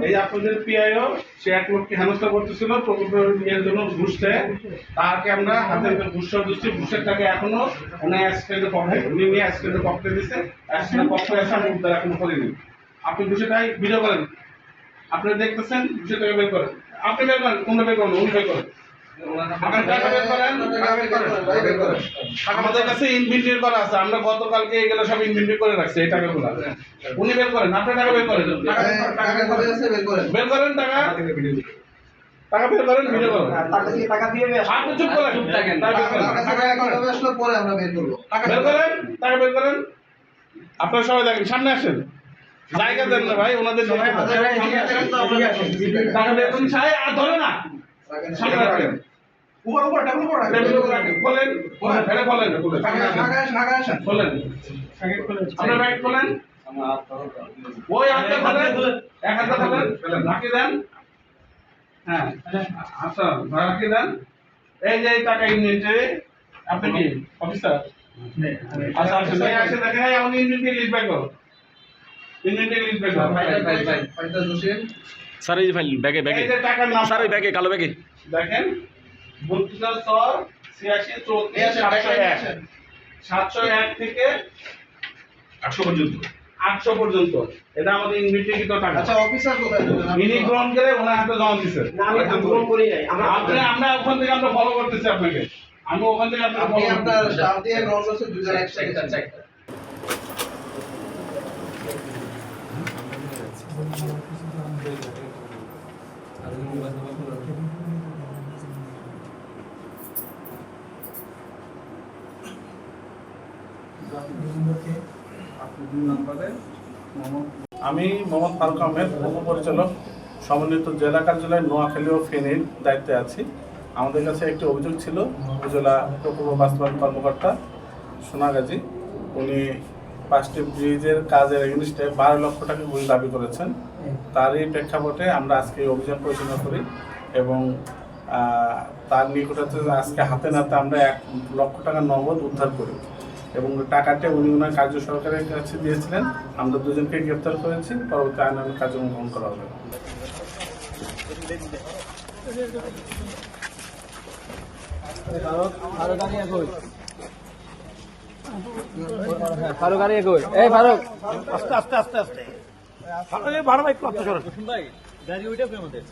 এই আপনাদের পিআইও সে এক লোককে হেনস্থা করতেছিল প্রকল্পের ইয়ের জন্য ঘুষ দেয়, তাকে আমরা হাতে ঘুষ দিচ্ছি। ঘুষের টাকা এখনো উনি অ্যাসিস্ট্যান্টের পক্ষে উনি নিয়ে অ্যাসিস্ট্যান্টের পক্ষে দিচ্ছে, অ্যাসিস্ট্যান্টের পক্ষে এসে আমি উদ্ধার এখনো করিনি। আপনি ঘুষেটাই ভিডিও করেন, আপনি দেখতেছেন ঘুষেটাকে বের করেন, আপনি বের করেন, তোমরা বের করেন, উনি বের করেন। আমাদের কাছে ইনভেন্টরি করা আছে, আমরা গতকালকে এগুলো সব ইনভেন্টরি করে রাখছি এই টাকাগুলো। উনি বের করেন, আপনি টাকা বের করেন, বের করেন টাকা, টাকা বের করেন, ভিডিও করেন। আপনি চুপ করেন, বের করেন, টাকা বের করেন। আপনারা সবাই দেখেন, সামনে আসেন, জায়গা দেন না ভাই ওনাদের। টাকা বের করুন, ধরে না সামনে রাখেন, এই যে টাকা ইনভেন্টরি আপনি কি অফিসার? আচ্ছা আচ্ছা দেখেন, আমি ইনভেন্টরি লিস্ট ব্যাক করো, ইনভেন্টরি লিস্ট ব্যাক করো। স্যার এই যে ফাইল ব্যাগে ব্যাগে স্যার এই ব্যাগে কালো ব্যাগে দেখেন 701 থেকে 800 পর্যন্ত এটা আমাদের ইনভেন্টরিকৃত টাকা। আচ্ছা অফিসার কোথায়? ইনি গ্রহণ করে ওনার হাতে জমা দিচ্ছে। আমি গ্রহণ করি নাই। আমরা ওখান থেকে আমরা ফলো করতেছি আপনাকে, আমি ওখান থেকে আপনি আপনার স্টাফ দিয়ে গ্রহণ করছেন দুজন একসাথে। আমি মোহাম্মদ ফারুক আহমেদ, উপপরিচালক সমন্বিত জেলা কার্যালয় নোয়াখালী ও ফেনীর দায়িত্বে আছি। আমাদের কাছে একটি অভিযোগ ছিল, উপজেলা প্রকল্প বাস্তবায়ন কর্মকর্তা সোনাগাজী উনি 5টি ব্রিজের কাজের এগেনস্টে 12 লক্ষ টাকা ঘুষ দাবি করেছেন। তারই প্রেক্ষাপটে আমরা আজকে এই অভিযান পরিচালনা করি এবং তার নিকটে আজকে হাতে নাতে আমরা 1 লক্ষ টাকা নগদ উদ্ধার করি এবং টাকাটা উনি ওনার কার্য সরকারের কাছে দিয়েছিলেন। আমরা দুজনকে গ্রেপ্তার করেছি, পরবর্তী আইনানুগ কার্যক্রম গ্রহণ করা হবে। ফারুক আরে কই এই ফারুক আস্তে আস্তে আস্তে আস্তে ভাড়া একটু আস্তে সরেন। ভাই গাড়ি ওইটা আমাদের